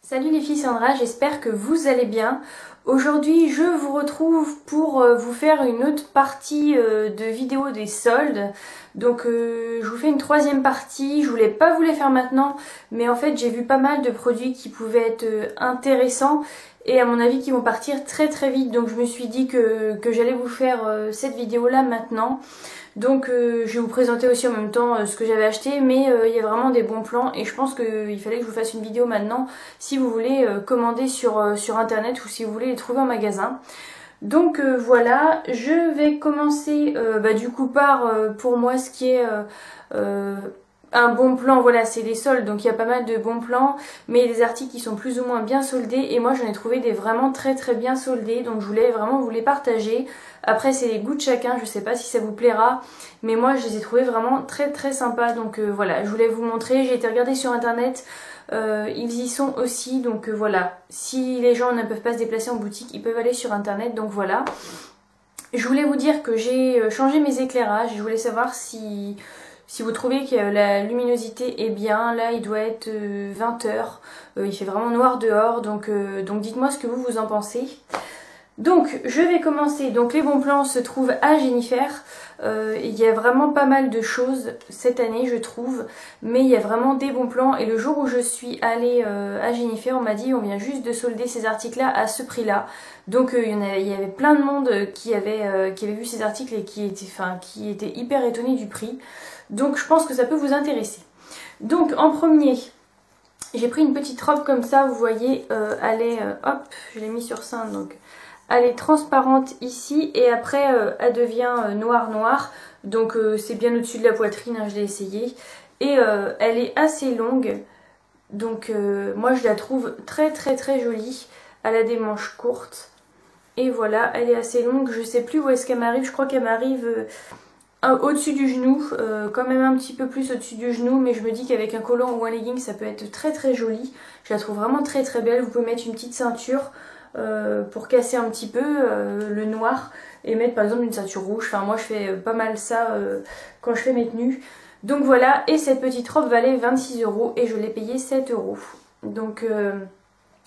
Salut les filles, Sandra, j'espère que vous allez bien. Aujourd'hui je vous retrouve pour vous faire une autre partie de vidéo des soldes. Donc je vous fais une troisième partie, je voulais pas vous les faire maintenant, mais en fait j'ai vu pas mal de produits qui pouvaient être intéressants et à mon avis qui vont partir très très vite. Donc je me suis dit que j'allais vous faire cette vidéo là maintenant. Donc je vais vous présenter aussi en même temps ce que j'avais acheté, mais il y a vraiment des bons plans et je pense qu'il fallait que je vous fasse une vidéo maintenant si vous voulez commander sur internet ou si vous voulez les trouver en magasin. Donc voilà, je vais commencer du coup par pour moi ce qui est un bon plan. Voilà, c'est les soldes, donc il y a pas mal de bons plans, mais il y a des articles qui sont plus ou moins bien soldés et moi j'en ai trouvé des vraiment très très bien soldés, donc je voulais vraiment vous les partager. Après c'est les goûts de chacun, je sais pas si ça vous plaira, mais moi je les ai trouvés vraiment très très sympas, donc voilà, je voulais vous montrer. J'ai été regarder sur internet, ils y sont aussi, donc voilà, si les gens ne peuvent pas se déplacer en boutique, ils peuvent aller sur internet, donc voilà. Je voulais vous dire que j'ai changé mes éclairages, je voulais savoir si vous trouvez que la luminosité est bien. Là il doit être 20h, il fait vraiment noir dehors, donc dites-moi ce que vous en pensez. Donc je vais commencer. Donc les bons plans se trouvent à Jennifer. Il y a vraiment pas mal de choses cette année je trouve, mais il y a vraiment des bons plans et le jour où je suis allée à Jennifer, on m'a dit on vient juste de solder ces articles là à ce prix là. Donc il y avait plein de monde qui avait vu ces articles et qui était hyper étonné du prix. Donc je pense que ça peut vous intéresser. Donc en premier, j'ai pris une petite robe comme ça, vous voyez, elle est, hop, je l'ai mis sur sein, donc elle est transparente ici et après elle devient noire, donc c'est bien au-dessus de la poitrine, hein, je l'ai essayé. Et elle est assez longue, donc moi je la trouve très très très jolie. Elle a des manches courtes et voilà, elle est assez longue, je sais plus où est-ce qu'elle m'arrive, je crois qu'elle m'arrive au-dessus du genou, quand même un petit peu plus au-dessus du genou, mais je me dis qu'avec un collant ou un legging ça peut être très très joli. Je la trouve vraiment très très belle. Vous pouvez mettre une petite ceinture pour casser un petit peu le noir et mettre par exemple une ceinture rouge. Enfin moi je fais pas mal ça quand je fais mes tenues. Donc voilà, et cette petite robe valait 26 € et je l'ai payée 7 €. Donc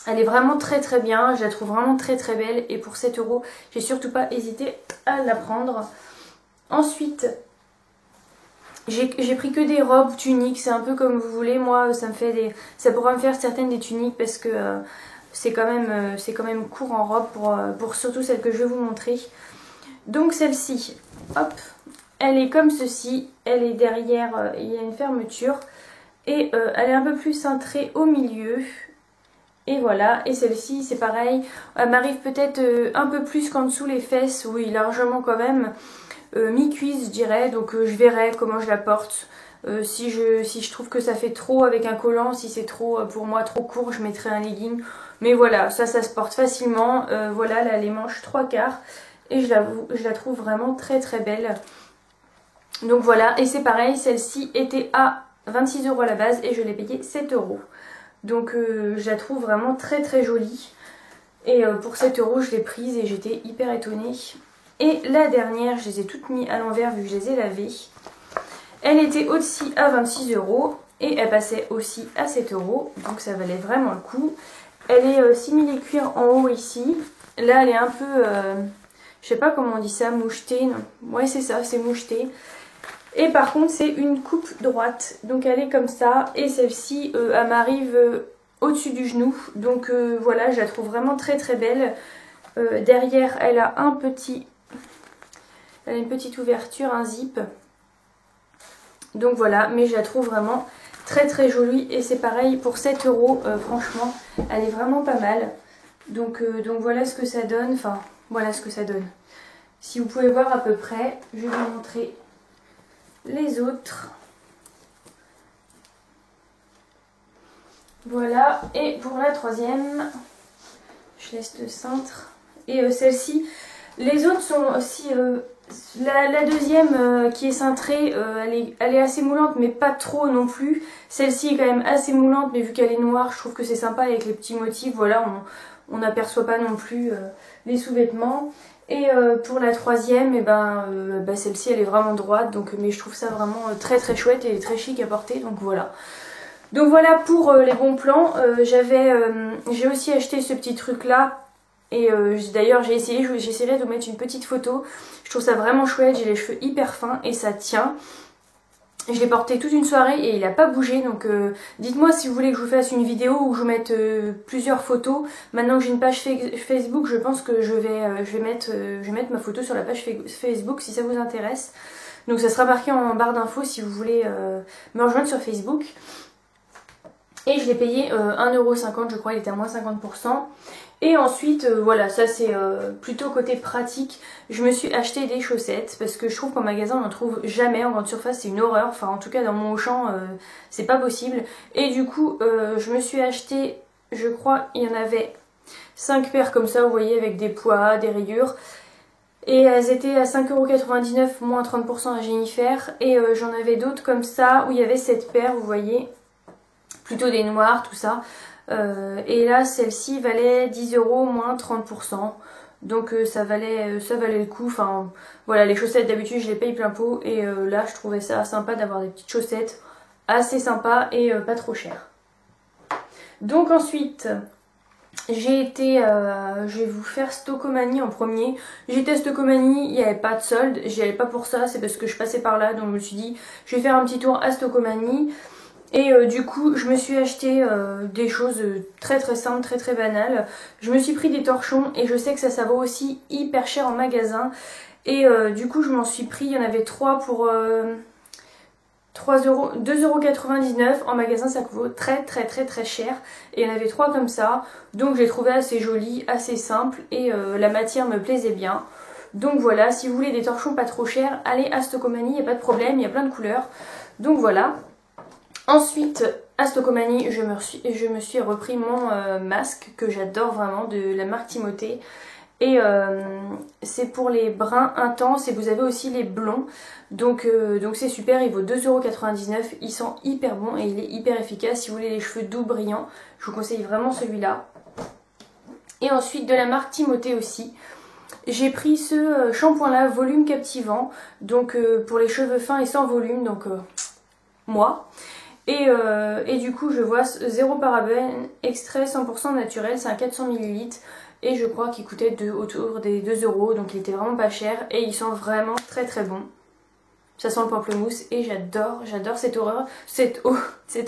elle est vraiment très très bien, je la trouve vraiment très très belle et pour 7 € j'ai surtout pas hésité à la prendre. Ensuite, j'ai pris que des robes, tuniques, c'est un peu comme vous voulez. Moi, ça pourra me faire certaines des tuniques parce que c'est quand même court en robe pour surtout celle que je vais vous montrer. Donc celle-ci, hop, elle est comme ceci. Elle est derrière, il y a une fermeture et elle est un peu plus cintrée au milieu. Et voilà, et celle-ci c'est pareil, elle m'arrive peut-être un peu plus qu'en dessous les fesses, oui largement quand même. Mi-cuisse je dirais, donc je verrai comment je la porte. Si je trouve que ça fait trop avec un collant, si c'est trop pour moi trop court, je mettrai un legging. Mais voilà, ça se porte facilement. Voilà, là les manches 3/4 et je la trouve vraiment très très belle. Donc voilà, et c'est pareil, celle-ci était à 26 € à la base et je l'ai payée 7 €. Donc je la trouve vraiment très très jolie. Et pour 7 € je l'ai prise et j'étais hyper étonnée. Et la dernière, je les ai toutes mises à l'envers vu que je les ai lavées. Elle était aussi à 26 € et elle passait aussi à 7 €. Donc ça valait vraiment le coup. Elle est simili cuir en haut ici. Là elle est un peu, je sais pas comment on dit ça, mouchetée. Ouais c'est ça, c'est moucheté. Et par contre c'est une coupe droite. Donc elle est comme ça. Et celle-ci, elle m'arrive au-dessus du genou. Donc voilà, je la trouve vraiment très très belle. Derrière elle a elle a une petite ouverture, un zip. Donc voilà, mais je la trouve vraiment très très jolie. Et c'est pareil pour 7 €, franchement, elle est vraiment pas mal. Donc voilà ce que ça donne. Enfin, voilà ce que ça donne. Si vous pouvez voir à peu près, je vais vous montrer les autres. Voilà, et pour la troisième, je laisse le cintre. Et celle-ci, les autres sont aussi... la deuxième qui est cintrée, elle est assez moulante mais pas trop non plus. Celle-ci est quand même assez moulante mais vu qu'elle est noire je trouve que c'est sympa avec les petits motifs. Voilà, on n'aperçoit pas non plus les sous-vêtements. Et pour la troisième, celle-ci elle est vraiment droite, donc, mais je trouve ça vraiment très très chouette et très chic à porter, donc voilà. Donc voilà pour les bons plans. J'ai aussi acheté ce petit truc là. Et d'ailleurs j'essaierai de vous mettre une petite photo. Je trouve ça vraiment chouette, j'ai les cheveux hyper fins et ça tient. Je l'ai porté toute une soirée et il n'a pas bougé, donc dites-moi si vous voulez que je vous fasse une vidéo ou que je vous mette plusieurs photos. Maintenant que j'ai une page Facebook, je pense que je vais mettre ma photo sur la page Facebook si ça vous intéresse. Donc ça sera marqué en barre d'infos si vous voulez me rejoindre sur Facebook. Et je l'ai payé 1,50 € je crois, il était à moins 50%. Et ensuite, voilà, ça c'est plutôt côté pratique. Je me suis acheté des chaussettes parce que je trouve qu'en magasin on n'en trouve jamais. En grande surface c'est une horreur. Enfin en tout cas dans mon Auchan c'est pas possible. Et du coup je me suis acheté, je crois il y en avait 5 paires comme ça, vous voyez, avec des poids, des rayures. Et elles étaient à 5,99 €, moins 30% à Jennifer. Et j'en avais d'autres comme ça où il y avait cette paire, vous voyez. Plutôt des noirs, tout ça. Et là, celle-ci valait 10 €, moins 30%. Donc ça valait le coup. Enfin, voilà, les chaussettes d'habitude, je les paye plein pot. Et là, je trouvais ça sympa d'avoir des petites chaussettes assez sympas et pas trop chères. Donc ensuite, je vais vous faire Stocomanie en premier. J'étais à Stocomanie, il n'y avait pas de solde. J'y allais pas pour ça, c'est parce que je passais par là. Donc je me suis dit, je vais faire un petit tour à Stocomanie. Et du coup je me suis acheté des choses très simples, très banales. Je me suis pris des torchons et je sais que ça vaut aussi hyper cher en magasin. Et du coup je m'en suis pris, il y en avait 3 pour 2,99 € en magasin, ça vaut très cher. Et il y en avait 3 comme ça, donc je les trouvais assez jolis, assez simples et la matière me plaisait bien. Donc voilà, si vous voulez des torchons pas trop chers, allez à Stocomanie, il n'y a pas de problème, il y a plein de couleurs. Donc voilà. Ensuite, à Stocomanie, je me suis repris mon masque que j'adore vraiment, de la marque Timothée. Et c'est pour les bruns intenses et vous avez aussi les blonds. Donc c'est super, il vaut 2,99 €. Il sent hyper bon et il est hyper efficace. Si vous voulez les cheveux doux, brillants, je vous conseille vraiment celui-là. Et ensuite de la marque Timothée aussi. J'ai pris ce shampoing là, volume captivant. Donc pour les cheveux fins et sans volume, donc moi. Et du coup je vois 0 parabène, extrait 100% naturel, c'est un 400 ml et je crois qu'il coûtait autour des 2 €, donc il était vraiment pas cher et il sent vraiment très bon. Ça sent le pamplemousse et j'adore cette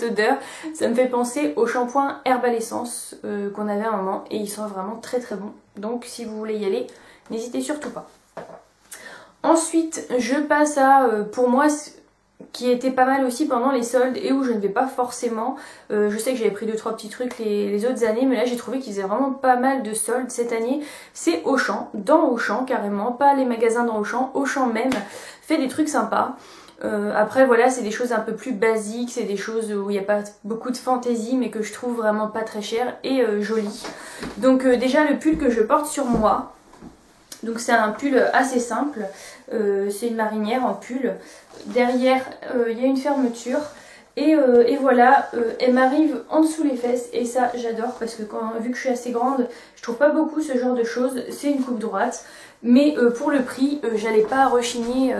odeur. Ça me fait penser au shampoing Herbe à l'essence qu'on avait à un moment et il sent vraiment très bon. Donc si vous voulez y aller, n'hésitez surtout pas. Ensuite je passe à, pour moi, qui était pas mal aussi pendant les soldes et où je ne vais pas forcément. Je sais que j'avais pris 2-3 petits trucs les autres années, mais là j'ai trouvé qu'ils faisaient vraiment pas mal de soldes cette année. C'est Auchan, dans Auchan carrément, pas les magasins dans Auchan, Auchan même fait des trucs sympas. Après voilà, c'est des choses un peu plus basiques, c'est des choses où il n'y a pas beaucoup de fantaisie mais que je trouve vraiment pas très cher et jolies. Donc déjà le pull que je porte sur moi, donc c'est un pull assez simple, c'est une marinière en pull. Derrière il y a une fermeture et voilà, elle m'arrive en dessous les fesses et ça j'adore parce que vu que je suis assez grande, je trouve pas beaucoup ce genre de choses. C'est une coupe droite mais pour le prix j'allais pas rechigner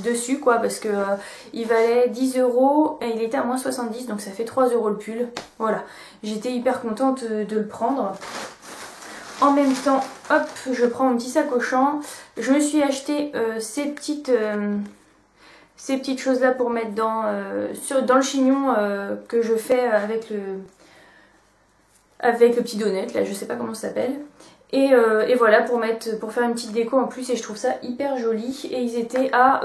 dessus quoi, parce que il valait 10 € et il était à moins 70, donc ça fait 3 € le pull. Voilà, j'étais hyper contente de le prendre. En même temps, hop, je prends mon petit sac Auchan. Je me suis acheté ces petites choses là pour mettre dans le chignon que je fais avec le petit donut là, je sais pas comment ça s'appelle. Et voilà, pour faire une petite déco en plus, et je trouve ça hyper joli. Et ils étaient à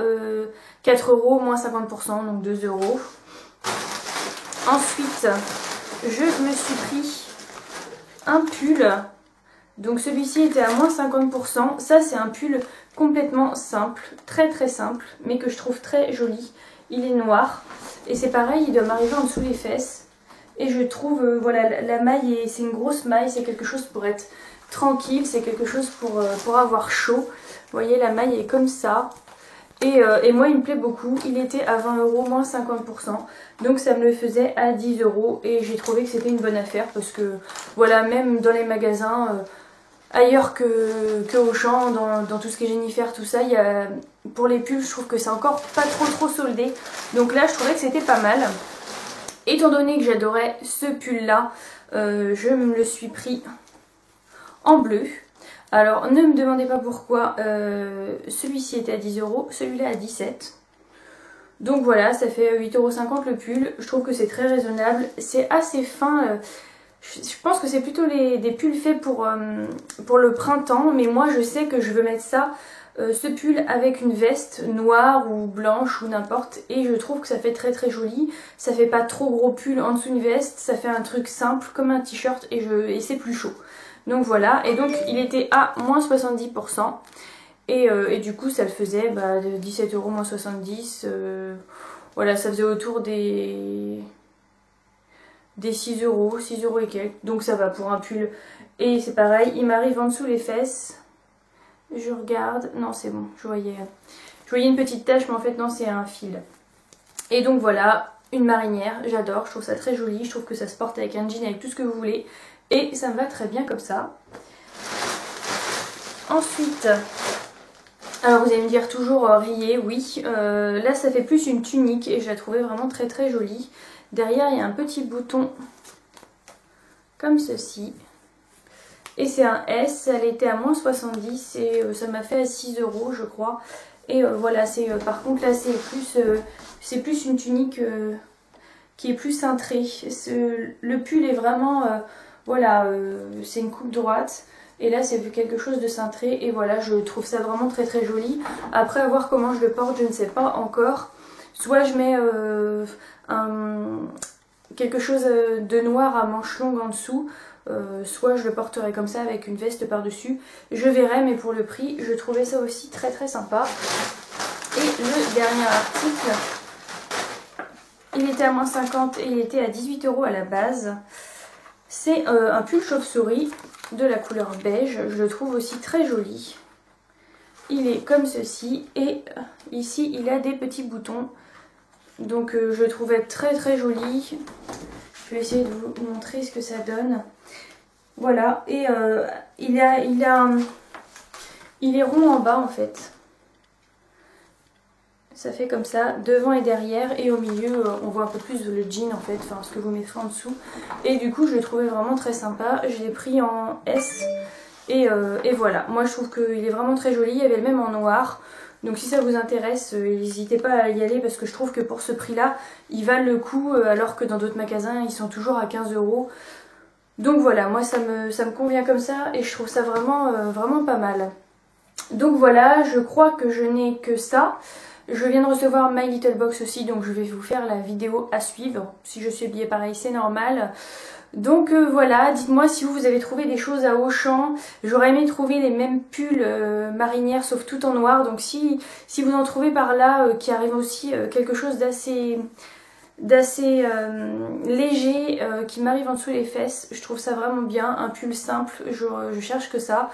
4 €, moins 50%, donc 2 €. Ensuite, je me suis pris un pull. Donc celui-ci était à moins 50%. Ça c'est un pull complètement simple, très simple, mais que je trouve très joli. Il est noir et c'est pareil, il doit m'arriver en dessous les fesses. Et je trouve, voilà, la maille, c'est une grosse maille, c'est quelque chose pour être tranquille, c'est quelque chose pour avoir chaud. Vous voyez, la maille est comme ça. Et moi il me plaît beaucoup, il était à 20 €, moins 50%, donc ça me le faisait à 10 € et j'ai trouvé que c'était une bonne affaire parce que voilà, même dans les magasins ailleurs que Auchan, dans tout ce qui est Jennifer, tout ça, il y a pour les pulls, je trouve que c'est encore pas trop soldé. Donc là, je trouvais que c'était pas mal. Étant donné que j'adorais ce pull là, je me le suis pris en bleu. Alors ne me demandez pas pourquoi, celui-ci était à 10 €, celui-là à 17 €. Donc voilà, ça fait 8,50 € le pull. Je trouve que c'est très raisonnable. C'est assez fin. Je pense que c'est plutôt des pulls faits pour le printemps. Mais moi je sais que je veux mettre ça, ce pull avec une veste noire ou blanche ou n'importe. Et je trouve que ça fait très joli. Ça fait pas trop gros pull en dessous d'une veste. Ça fait un truc simple comme un t-shirt et c'est plus chaud. Donc voilà. Et donc il était à moins 70%. Et du coup ça le faisait de 17 € moins 70. Voilà, ça faisait autour des 6 €, 6 € et quelques. Donc ça va pour un pull. Et c'est pareil, il m'arrive en dessous les fesses. Je regarde. Non, c'est bon, je voyais une petite tache, mais en fait non, c'est un fil. Et donc voilà, une marinière, j'adore, je trouve ça très joli. Je trouve que ça se porte avec un jean, avec tout ce que vous voulez. Et ça me va très bien comme ça. Ensuite, alors vous allez me dire toujours rayé, oui. Là ça fait plus une tunique et je la trouvais vraiment très jolie. Derrière il y a un petit bouton comme ceci. Et c'est un S, elle était à moins 70 et ça m'a fait à 6 € je crois. Et voilà, par contre là c'est plus une tunique qui est plus cintrée. Le pull est vraiment, voilà, c'est une coupe droite. Et là c'est quelque chose de cintré et voilà, je trouve ça vraiment très joli. Après, à voir comment je le porte, je ne sais pas encore. Soit je mets quelque chose de noir à manches longues en dessous, soit je le porterai comme ça avec une veste par dessus. Je verrai, mais pour le prix je trouvais ça aussi très sympa. Et le dernier article, il était à moins 50 et il était à 18 € à la base. C'est un pull chauve-souris de la couleur beige. Je le trouve aussi très joli. Il est comme ceci et ici il a des petits boutons. Donc je le trouvais très joli. Je vais essayer de vous montrer ce que ça donne. Voilà, et il est rond en bas en fait. Ça fait comme ça, devant et derrière, et au milieu on voit un peu plus le jean en fait, enfin ce que vous mettrez en dessous. Et du coup je l'ai trouvé vraiment très sympa, je l'ai pris en S et voilà. Moi je trouve qu'il est vraiment très joli, il y avait le même en noir. Donc si ça vous intéresse, n'hésitez pas à y aller parce que je trouve que pour ce prix là, ils valent le coup alors que dans d'autres magasins ils sont toujours à 15 €. Donc voilà, moi ça me convient comme ça et je trouve ça vraiment pas mal. Donc voilà, je crois que je n'ai que ça. Je viens de recevoir My Little Box aussi, donc je vais vous faire la vidéo à suivre. Si je suis habillée pareil, c'est normal. Donc voilà, dites-moi si vous avez trouvé des choses à Auchan. J'aurais aimé trouver les mêmes pulls marinières sauf tout en noir. Donc si vous en trouvez par là qui arrive aussi quelque chose d'assez léger qui m'arrive en dessous les fesses, je trouve ça vraiment bien, un pull simple, je cherche que ça.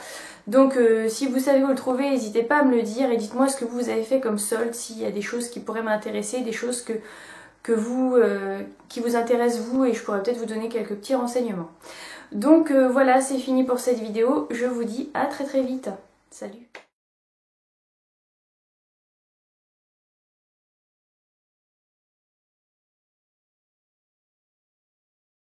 Donc si vous savez où le trouver, n'hésitez pas à me le dire et dites-moi ce que vous avez fait comme solde, s'il y a des choses qui pourraient m'intéresser, des choses qui vous intéressent vous, et je pourrais peut-être vous donner quelques petits renseignements. Donc voilà, c'est fini pour cette vidéo, je vous dis à très vite. Salut!